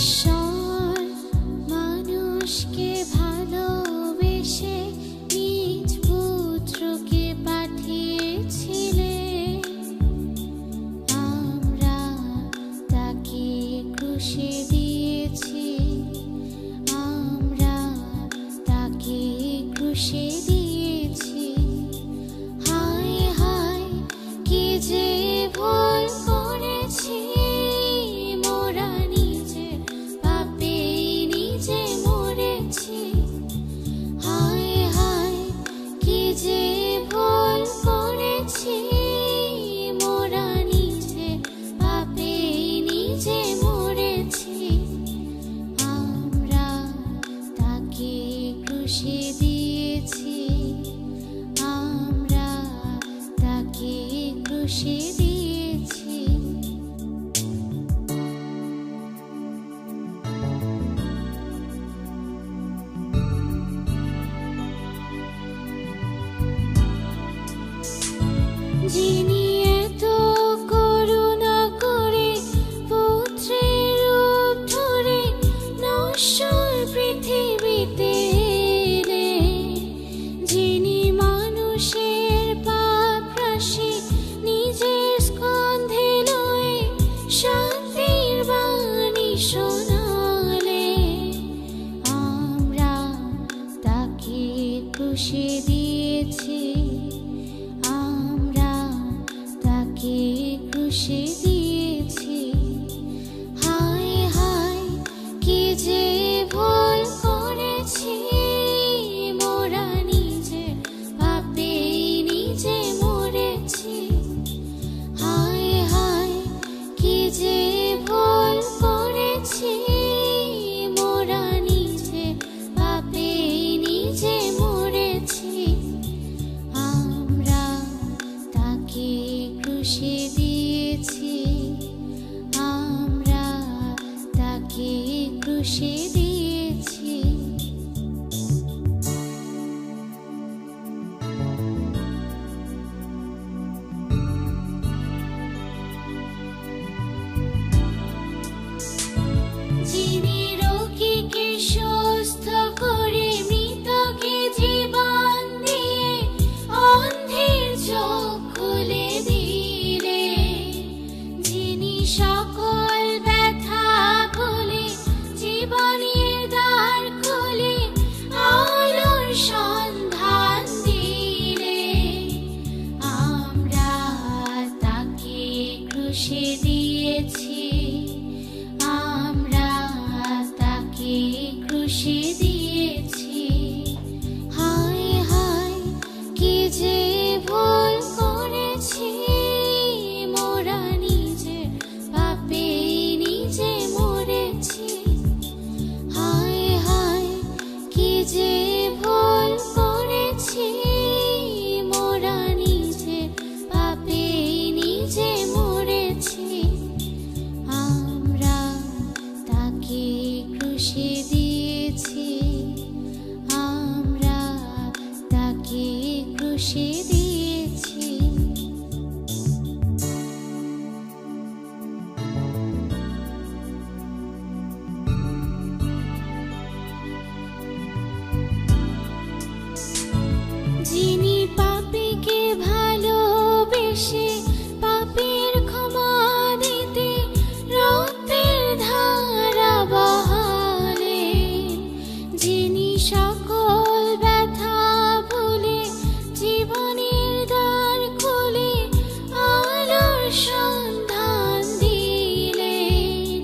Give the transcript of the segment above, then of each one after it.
ঈশ্বর মানুষকে ভালোবেসে নিজ পুত্রকে পাঠিয়েছিলেন, আমরা তাকে ক্রুশে দিয়েছি, আমরা তাকে ক্রুশে দিয়েছি। হায় হায় কি যে ভুল করেছি, মোরা নিজে পাপে নিজে মরেছি। হায় হায় কি যে ভুল করেছি, মোরা নিজে পাপে নিজে মরেছি। আমরা তাকে ক্রুশে দিয়েছি, আমরা তাকে ক্রুশে দিয়েছি। যিনি এত করুণা করে পুত্রের রূপ ধরে নশ্বর পৃথিবীতে এলেন, যিনি মানুষের পাপ রাশি নিজের স্কন্ধে লয়ে শান্তির বাণী শোনালেন, আমরা তাকে ক্রুশে দিয়েছি, আমরা তাকে ক্রুশে দিয়েছি। হায় হায় কি যে ভুল করেছি, মোরা নিজে পাপে নিজে মরেছি। হায় হায় কি যে ভুল করেছি, মোরা নিজে পাপে নিজে মরেছি। আমরা তাকে ক্রুশে দিয়েছি, আমরা তাকে ক্রুশে দিয়েছি। যিনি রোগীকে সুস্থ করে মৃতকে জীবন দিয়ে অন্ধের চোখ খুলে দিলেন, যিনি সকল ব্যথা ভুলে জীবনের দ্বার খুলে আলোর সন্ধান দিলেন, আমরা তাকে ক্রুশে দিয়েছি, আমরা তাকে ক্রুশে দিয়েছি। হায় হায় কি যে ভুল করেছি, মোরা নিজে পাপে নিজে মরেছি। হায় হায় কি যে ভুল করেছি, মোরা নিজে পাপে নিজে মরেছি। আমরা তাকে ক্রুশে দিয়েছি, আমরা তাকে ক্রুশে দিয়েছি। যিনি পাপীকে ভালোবেসে পাপের ক্ষমা দিতে রক্তের ধারা বহালেন, যিনি সকল ব্যথা ভুলে জীবনের দ্বার খুলে আলোর সন্ধান দিলেন,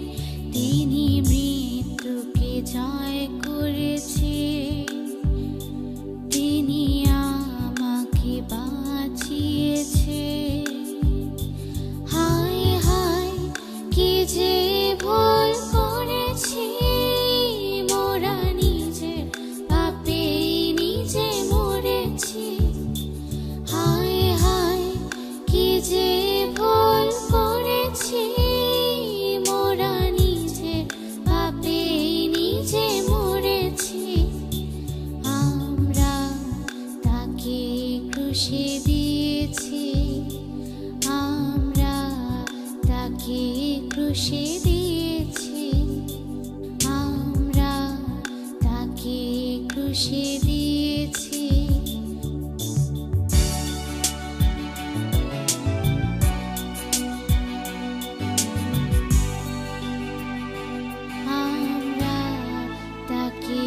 তিনি মৃত্যুকে জয় করেছেন, তিনি আমাকে বাঁচিয়েছেন। হায় হায় কি যে ভুল করেছি, মোরা নিজে পাপে নিজে মরেছি। হায় হায় কি যে ভুল করেছি, মোরা নিজে পাপে নিজে মরেছি। আমরা তাকে ক্রুশে দিয়েছি, আমরা তাকে ক্রুশে দিয়েছি। দিয়েছি। আমরা তাকে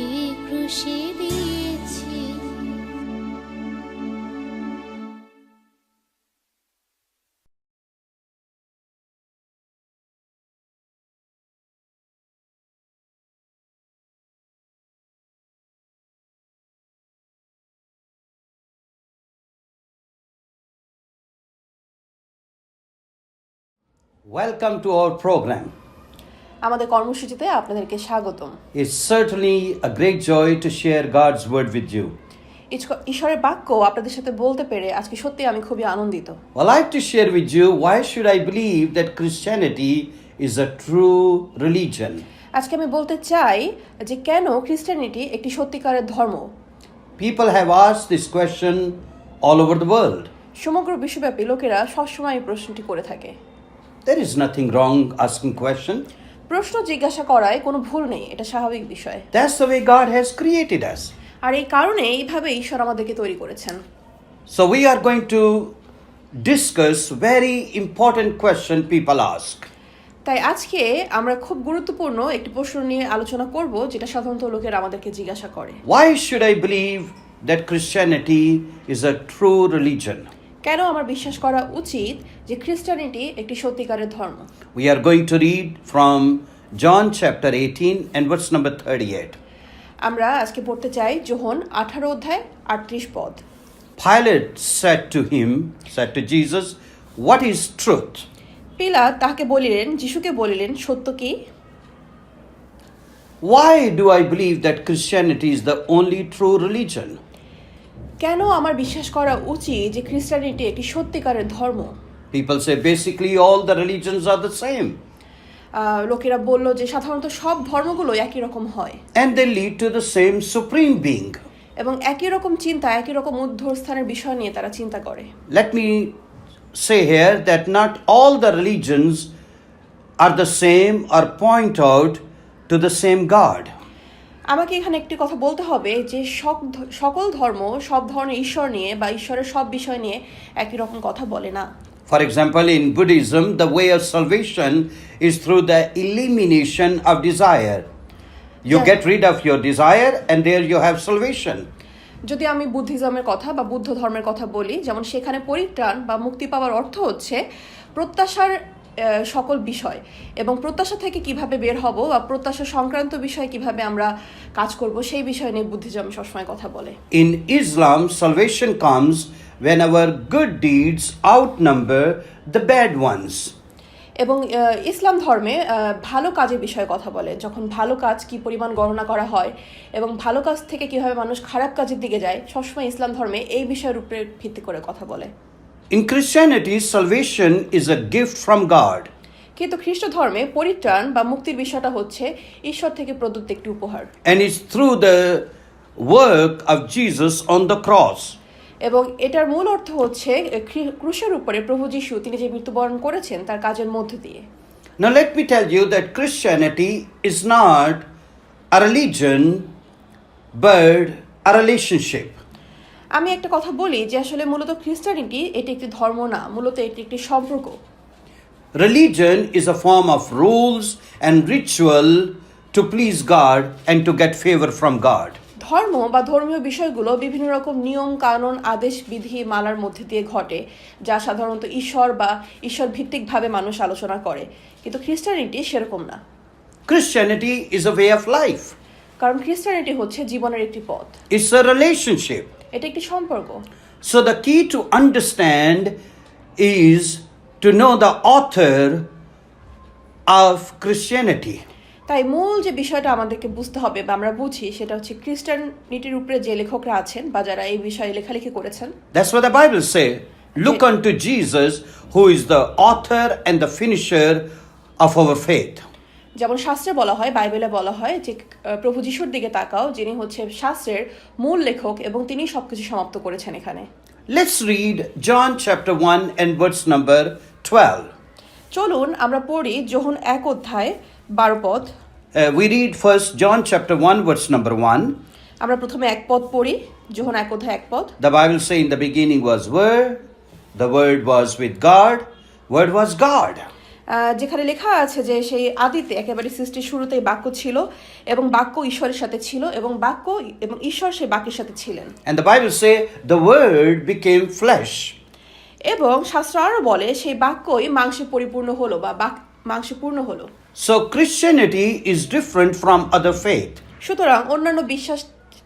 ক্রুশে দিয়েছি। Welcome to our program. আমাদের কর্মসূচিতে আপনাদেরকে স্বাগতম। It's certainly a great joy to share God's word with you. ঈশ্বরের বাক্য আপনাদের সাথে বলতে পেরে আজকে সত্যি আমি খুবই আনন্দিত। Well, I have to share with you why should I believe that Christianity is a true religion. আজকে আমি বলতে চাই যে কেন খ্রিস্টানিটি একটি সত্যিকারের ধর্ম। People have asked this question all over the world. সমগ্র বিশ্বব্যাপী লোকেরা সবসময় এই প্রশ্নটি করে থাকে। There is nothing wrong asking question. প্রশ্ন জিজ্ঞাসা করায় কোনো ভুল নেই, এটা স্বাভাবিক বিষয়। That's the way God has created us. আর এই কারণে এইভাবে ঈশ্বর আমাদেরকে তৈরি করেছেন। So we are going to discuss very important question people ask. তাই আজকে আমরা খুব গুরুত্বপূর্ণ একটি প্রশ্ন নিয়ে আলোচনা করব যেটা সাধারণত লোকেরা আমাদেরকে জিজ্ঞাসা করে। Why should I believe that Christianity is a true religion? কেন আমার বিশ্বাস করা উচিত যে খ্রিস্টানিটি একটি সত্যিকারের ধর্ম? We are going to read from John chapter 18 and verse number 38. আমরা আজকে পড়তে চাই যোহন 18 অধ্যায় 38 পদ। Pilate said to Jesus, what is truth? পিলাত তাহাকে বলিলেন, যিশুকে বলিলেন, সত্য কি? Why do I believe that Christianity is the only true religion? কেন আমার বিশ্বাস করা উচিত যে খ্রিস্টানিটি একটি সত্যিকারের ধর্ম? People say basically all the religions are the same. লোকেরা বলল যে সাধারণত সব ধর্মগুলো একই রকম হয় And they lead to the same supreme being. এবং একই রকম চিন্তা, একই রকম ঊর্ধ্বস্থানের বিষয় নিয়ে তারা চিন্তা করে। Let me say here that not all the religions are the same or point out to the same God. আমাকে এখানে একটি কথা বলতে হবে যে সকল ধর্ম সব ধরনের ঈশ্বর নিয়ে বা ঈশ্বরের সব বিষয় নিয়ে একই রকম কথা বলে না। For example, in Buddhism, the way of salvation is through the elimination of desire. You Yeah. get rid of your desire and there you have salvation. যদি আমি বুদ্ধিজমের কথা বা বুদ্ধ ধর্মের কথা বলি, যেমন সেখানে পরিত্রাণ বা মুক্তি পাওয়ার অর্থ হচ্ছে প্রত্যাশার সকল বিষয় এবং প্রত্যাশা থেকে কিভাবে বের হব বা প্রত্যাশা সংক্রান্ত বিষয়ে কিভাবে আমরা কাজ করব সেই বিষয় নিয়ে বুদ্ধিজম সবসময় কথা বলে। In Islam, salvation comes when our good deeds outnumber the bad ones. এবং ইসলাম ধর্মে ভালো কাজের বিষয়ে কথা বলে, যখন ভালো কাজ কি পরিমাণ গণনা করা হয় এবং ভালো কাজ থেকে কিভাবে মানুষ খারাপ কাজের দিকে যায়, সবসময় ইসলাম ধর্মে এই বিষয়ের উপরে ভিত্তি করে কথা বলে। In Christianity, salvation is a gift from God. কিন্তু খ্রিস্ট ধর্মে পরিত্রাণ বা মুক্তির বিষয়টা হচ্ছে ঈশ্বর থেকে প্রদত্ত একটি উপহার। And it's through the work of Jesus on the cross. এবং এটার মূল অর্থ হচ্ছে ক্রুশের উপরে প্রভু যিশু তিনি যে মৃত্যুবরণ করেছেন তার কাজের মধ্য দিয়ে। Now let me tell you that Christianity is not a religion but a relationship. আমি একটা কথা বলি যে আসলে মূলত খ্রিস্টানিটি এটি একটি ধর্ম না, মূলত এটি একটি সম্পর্ক। Religion is a form of rules and ritual to please God and to get favor from God. ধর্ম বা ধর্মীয় বিষয়গুলো বিভিন্ন রকম নিয়ম কানুন আদেশ বিধি মালার মধ্যে দিয়ে ঘটে, যা সাধারণত ঈশ্বর বা ঈশ্বর ভিত্তিকভাবে মানুষ আলোচনা করে, কিন্তু খ্রিস্টানিটি সেরকম না। Christianity is a way of life. কারণ খ্রিস্টানিটি হচ্ছে জীবনের একটি পথ, It's a relationship. এটা একটি সম্পর্ক। So the key to understand is to know the author of Christianity. তাই মূল যে বিষয়টা আমাদেরকে বুঝতে হবে বা আমরা বুঝি সেটা হচ্ছে খ্রিস্টানিটির উপরে যে লেখকরা আছেন বা যারা এই বিষয়ে লেখালেখি করেছেন। That's what the Bible says. Look unto Jesus, who is the author and the finisher of our faith. যেমন শাস্ত্রে বলা হয়, বাইবেলে বলা হয় যে প্রভু যিশুর দিকে তাকাও, যিনি হচ্ছে শাস্ত্রের মূল লেখক এবং তিনি সবকিছু সমাপ্ত করেছেন এখানে। Let's read John chapter 1 and verse number 12. চলুন আমরা পড়ি যোহন 1 অধ্যায় 12 পদ। We read first John chapter 1 verse number 1. আমরা প্রথমে এক পদ পড়ি, যোহন 1:1 The Bible says, in the beginning was Word, the Word was with God, Word was God. যেখানে লেখা আছে যে সেই আদিতে একেবারে সৃষ্টির শুরুতেই বাক্য ছিল এবং বাক্য ঈশ্বরের সাথে ছিল এবং বাক্য এবং ঈশ্বর সেই বাক্যের সাথে ছিলেন। And the Bible says, the Word became flesh. এবং শাস্ত্র আরো বলে সেই বাক্যই মাংসে পরিপূর্ণ হলো বা মাংসে পূর্ণ হলো। So Christianity is different from other faith. সুতরাং অন্যান্য বিশ্বাস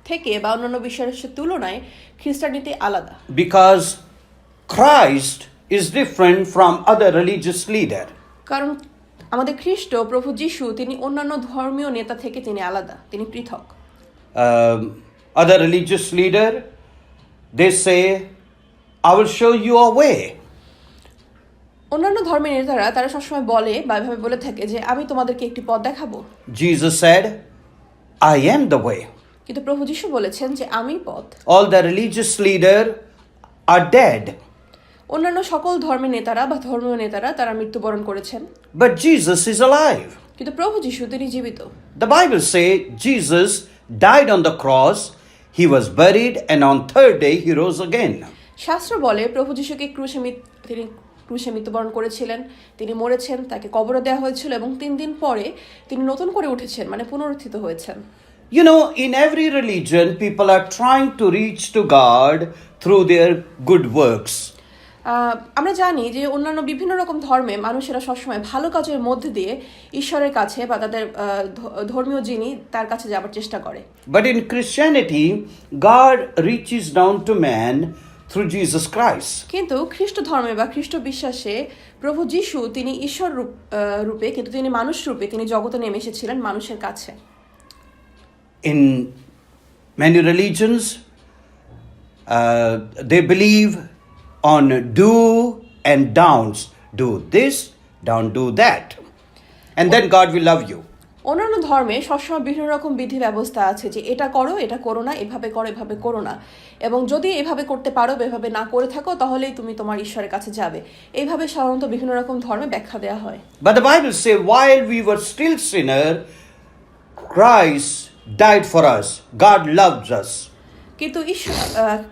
থেকে বা অন্যান্য বিশ্বাসের তুলনায় খ্রিস্টানিটি আলাদা। Because Christ is different from other religious leader. কারণ আমাদের খ্রিস্ট প্রভু যিশু তিনি অন্যান্য ধর্মীয় নেতা থেকে তিনি আলাদা, তিনি পৃথক। Other religious leader, they say, I will show you a way. অন্যান্য ধর্মের নেতারা তারা সবসময় বলে বা এভাবে বলে থাকে যে আমি তোমাদেরকে একটি পথ দেখাবো। Jesus said, I am the way. কিন্তু প্রভু যিশু বলেছেন যে আমি পথ। All the religious leader are dead. অন্যান্য সকল ধর্মের নেতারা বা ধর্মীয় নেতারা তারা মৃত্যুবরণ করেছেন। But Jesus is alive. কিন্তু প্রভু যিশু তিনি জীবিত। The Bible says Jesus died on the cross, he was buried, and on third day he rose again. শাস্ত্র বলে প্রভু যিশুকে তিনি ক্রুশে মৃত্যুবরণ করেছিলেন, তিনি মরেছেন, তাকে কবর দেওয়া হয়েছিল এবং 3 দিন পরে তিনি নতুন করে উঠেছেন, মানে পুনরুত্থিত হয়েছেন। You know, in every religion, people are trying to reach to God through their good works. আমরা জানি যে অন্যান্য বিভিন্ন রকম ধর্মে মানুষেরা সবসময় ভালো কাজের মধ্যে দিয়ে ঈশ্বরের কাছে বা তাদের ধর্মীয় যিনি তার কাছে যাবার চেষ্টা করে। But in Christianity, God reaches down to man through Jesus Christ. কিন্তু খ্রিস্ট ধর্মে বা খ্রিস্ট বিশ্বাসে প্রভু যিশু তিনি ঈশ্বর রূপে কিন্তু তিনি মানুষ রূপে তিনি জগতে নেমে এসেছিলেন মানুষের কাছে। In many religions, they believe on do and don'ts. Do this, don't do that. And then God will love you. অন্যান্য ধর্মে সবসময় বিভিন্ন রকম বিধি ব্যবস্থা আছে যে এটা করো, এটা করো না, এভাবে করো, এভাবে করো না, এবং যদি এভাবে করতে পারো, এভাবে না করে থাকো, তাহলেই তুমি তোমার ঈশ্বরের কাছে যাবে। এইভাবে সাধারণত বিভিন্ন রকম ধর্মে ব্যাখ্যা দেওয়া হয়। But the Bible says, while we were still sinner, Christ died for us. God loves us. কিন্তু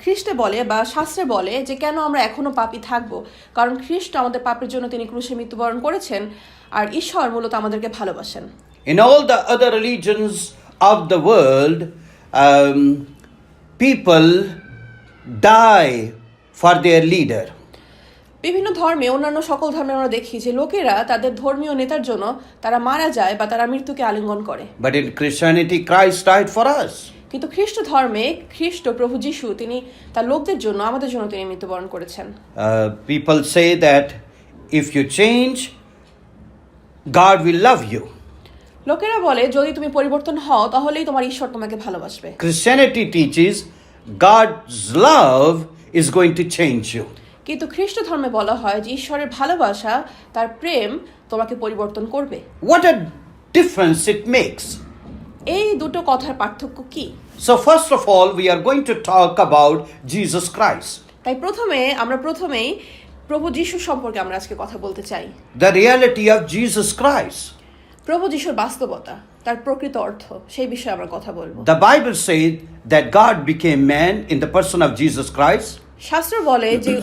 খ্রিস্টে বলে বা শাস্ত্রে বলে যে কেন আমরা এখনো পাপী থাকবো, কারণ খ্রিস্ট আমাদের পাপের জন্য তিনি ক্রুশে মৃত্যুবরণ করেছেন আর ঈশ্বর মূলত আমাদেরকে ভালোবাসেন। In all the other religions of the world, people die for their leader. বিভিন্ন ধর্মে অন্যান্য সকল ধর্মে আমরা দেখি যে লোকেরা তাদের ধর্মীয় নেতার জন্য তারা মারা যায় বা তারা মৃত্যুকে আলিঙ্গন করে। But in Christianity, Christ died for us. কিন্তু খ্রিস্ট ধর্মে খ্রিস্ট প্রভু যিশু তিনি তার লোকদের জন্য আমাদের জন্য তিনি মৃত্যুবরণ করেছেন। People say that if you change, God will love you. লোকেরা বলে যদি তুমি পরিবর্তন হও তাহলেই তোমার ঈশ্বর তোমাকে ভালোবাসবে। Christianity teaches God's love is going to change you. কিন্তু খ্রিস্ট ধর্মে বলা হয় যে ঈশ্বরের ভালোবাসা তার প্রেম তোমাকে পরিবর্তন করবে। What a difference it makes. এই দুটো কথার পার্থক্য কি? So first of all, we are going to talk about Jesus Christ. তাই আমরা প্রথমেই প্রভু যিশু সম্পর্কে আমরা আজকে কথা বলতে চাই। The reality of Jesus Christ. প্রভু যিশুর বাস্তবতা, তার প্রকৃত অর্থ, সেই বিষয়ে আমরা কথা বলবো। The Bible says that God became man in the person of Jesus Christ. শাস্ত্র বলে যে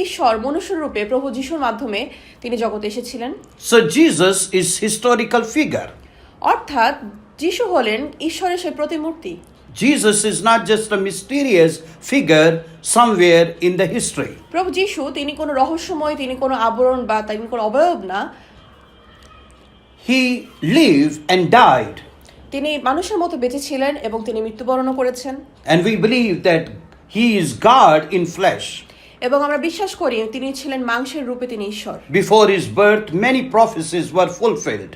ঈশ্বর মনুষ্য রূপে প্রভু যিশুর মাধ্যমে তিনি জগতে এসেছিলেন। So Jesus is historical figure. অর্থাৎ যিশু হলেন ঈশ্বরের সেই প্রতিমূর্তি। Jesus is not just a mysterious figure somewhere in the history. প্রভু যিশু তিনি কোনো রহস্যময়, তিনি কোনো আবরণ বা তিনি কোনো অবয়ব না। He lived and died. তিনি মানুষের মতো বেঁচে ছিলেন এবং তিনি মৃত্যুবরণও করেছেন। And we believe that he is God in flesh. এবং আমরা বিশ্বাস করি তিনি ছিলেন মাংসের রূপে, তিনি ঈশ্বর। Before his birth, many prophecies were fulfilled.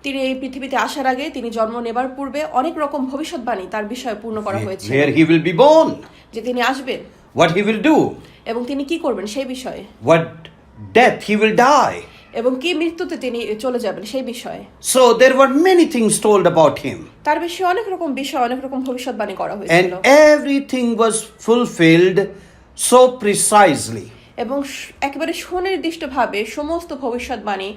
তিনি এই পৃথিবীতে আসার আগে, তিনি জন্ম নেবার পূর্বে অনেক রকম ভবিষ্যৎবাণী তার বিষয়ে পূর্ণ করা হয়েছিল। Where he will be born, যে তিনি আসবেন, what he will do, এবং তিনি কি করবেন সেই বিষয়ে, what death he will die. এবং কি মৃত্যুতে তিনি চলে যাবেন সেই বিষয়ে। So there were many things told about him. তার বিষয়ে অনেক রকম বিষয়, অনেক রকম ভবিষ্যৎবাণী করা হয়েছিল। And everything was fulfilled so precisely. এবং একেবারে সুনির্দিষ্টভাবে সমস্ত ভবিষ্যৎবাণী,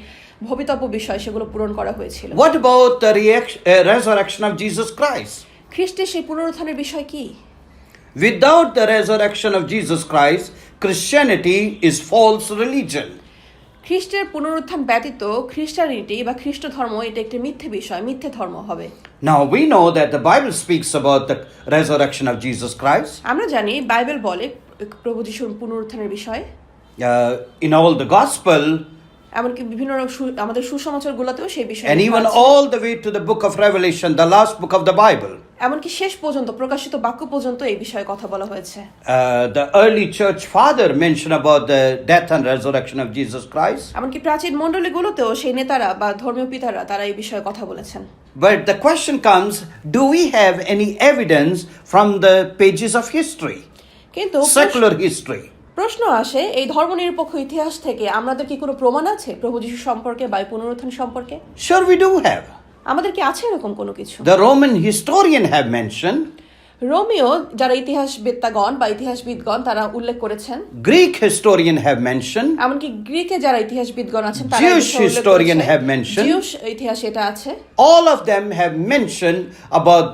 ভবিতব্য বিষয় সেগুলো পূরণ করা হয়েছিল। What about the resurrection of Jesus Christ? খ্রিস্টের সেই পুনরুত্থানের বিষয় কি? Without the resurrection of Jesus Christ, Christianity is false religion. খ্রিস্টের পুনরুত্থান ব্যতীত খ্রিস্টানিটি বা খ্রিস্ট ধর্ম এটা একটি মিথ্যে বিষয়, মিথ্যে ধর্ম হবে। Now we know that the Bible speaks about the resurrection of Jesus Christ. আমরা জানি বাইবেল বলে প্রভু যিশুর পুনরুত্থানের বিষয়ে। In all the gospel, এমনকি বিভিন্ন আমাদের সুসমাচারগুলোতেও সেই বিষয়ে and লেখা even আছে। all the way to the book of Revelation, the last book of the Bible. এমনকি শেষ পর্যন্ত প্রকাশিত বাক্য পর্যন্ত এই বিষয়ে কথা বলা হয়েছে। The early church father mentioned about the death and resurrection of Jesus Christ. এমনকি প্রাচীন মণ্ডলীগুলোতেও সেই নেতারা বা ধর্মীয় পিতারা তারা এই বিষয়ে কথা বলেছেন। But the question comes, do we have any evidence from the pages of history, কিন্তু secular history? প্রশ্ন আসে, এই ধর্মনিরপেক্ষ ইতিহাস থেকে আমাদের কি কোনো প্রমাণ আছে প্রভু যিশু সম্পর্কে বা পুনরুত্থান সম্পর্কে? Sure, we do have. আমাদের কি আছে এরকম কোনো কিছু? The Roman historian have mentioned, Romeo যারা ইতিহাসবেত্তাগণ বা ইতিহাসবিদগণ তারা উল্লেখ করেছেন, Greek historian have mentioned, এমনকি গ্রিকে যারা ইতিহাসবিদগণ আছেন তারা Jewish historian have mentioned. Jews ইতিহাসে এটা আছে। all of them have mentioned about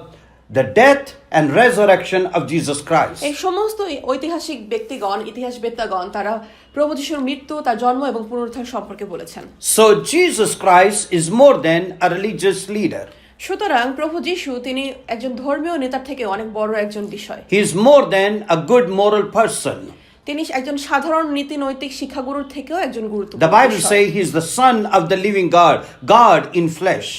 the death and resurrection of Jesus Christ. এই সমস্ত ঐতিহাসিক ব্যক্তিগণ ইতিহাসবেত্তাগণ তারা প্রভু যিশুর মৃত্যু, তার জন্ম এবং পুনরুত্থান সম্পর্কে বলেছেন। So Jesus Christ is more than a religious leader. সুতরাং প্রভু যিশু তিনি একজন ধর্মীয় নেতার থেকে অনেক বড় একজন বিষয়। He is more than a good moral person. তিনি একজন সাধারণ নীতি নৈতিক শিক্ষাগুরুর থেকেও একজন গুরুত্বপূর্ণ। The Bible বিষয়। says he is the son of the living God, God in flesh,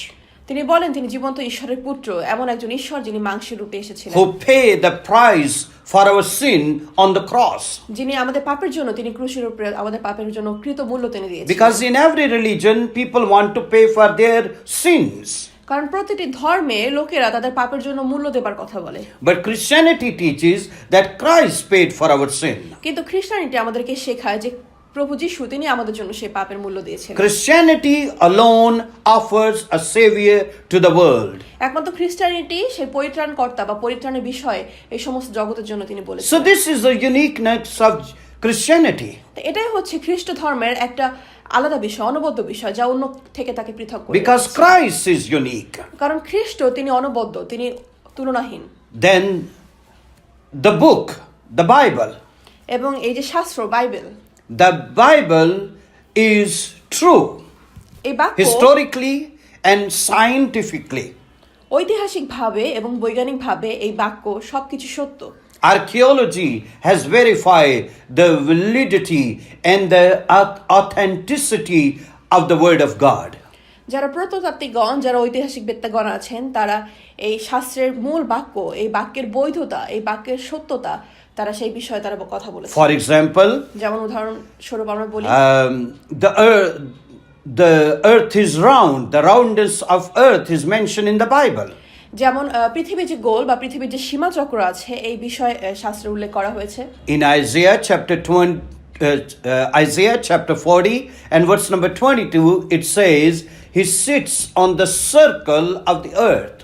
তিনি বলেন তিনি জীবন্ত ঈশ্বরের পুত্র, এমন একজন ঈশ্বর যিনি মাংসের রূপে এসেছিলেন, who paid the price for our sin on the cross. যিনি আমাদের পাপের জন্য তিনি ক্রুশের উপরে আমাদের পাপের জন্য কৃত মূল্য তিনি দিয়েছেন। Because in every religion, people want to pay for their sins. কারণ প্রতিটি ধর্মে লোকেরা তাদের পাপের জন্য মূল্য দেবার কথা বলে। But Christianity teaches that Christ paid for our sin. কিন্তু খ্রিস্টানিটি আমাদেরকে শেখায় যে প্রভু যিশু তিনি আমাদের জন্য সেই পাপের মূল্য দিয়েছেন। Christianity alone offers a savior to the world. একমাত্র খ্রিস্টানিটি সেই পরিত্রাণকর্তা বা পরিত্রাণের বিষয় এই সমস্ত জগতের জন্য তিনি বলেছেন। So this is the uniqueness of Christianity. এটাই হচ্ছে খ্রিস্ট ধর্মের একটা আলাদা বিষয়, অনবদ্য বিষয়, যা অন্য থেকে তাকে পৃথক করে। Because Christ is unique. কারণ খ্রিস্ট তিনি অনবদ্য, তিনি তুলনাহীন। Then the book, the Bible. এবং এই যে শাস্ত্র Bible, The Bible is true এই বাক্য historically and scientifically. ঐতিহাসিকভাবে এবং বৈজ্ঞানিকভাবে এই বাক্য সবকিছু সত্য। Archaeology has verified the validity and the authenticity of the Word of God. যারা প্রত্নতাত্ত্বিকগণ, যারা ঐতিহাসিক বেত্তাগণ আছেন, তারা এই শাস্ত্রের মূল বাক্য, এই বাক্যের বৈধতা, এই বাক্যের সত্যতা, তারা সেই বিষয়ে তারা কথা বলেছে। For example, যেমন উদাহরণস্বরূপ আমরা বলি, the earth is round. The roundness of earth is mentioned in the Bible. যেমন পৃথিবী যে গোল বা পৃথিবীর যে সীমাচক্র আছে এই বিষয়ে শাস্ত্রে উল্লেখ করা হয়েছে। In Isaiah chapter 40 and verse number 22, it says, He sits on the circle of the earth.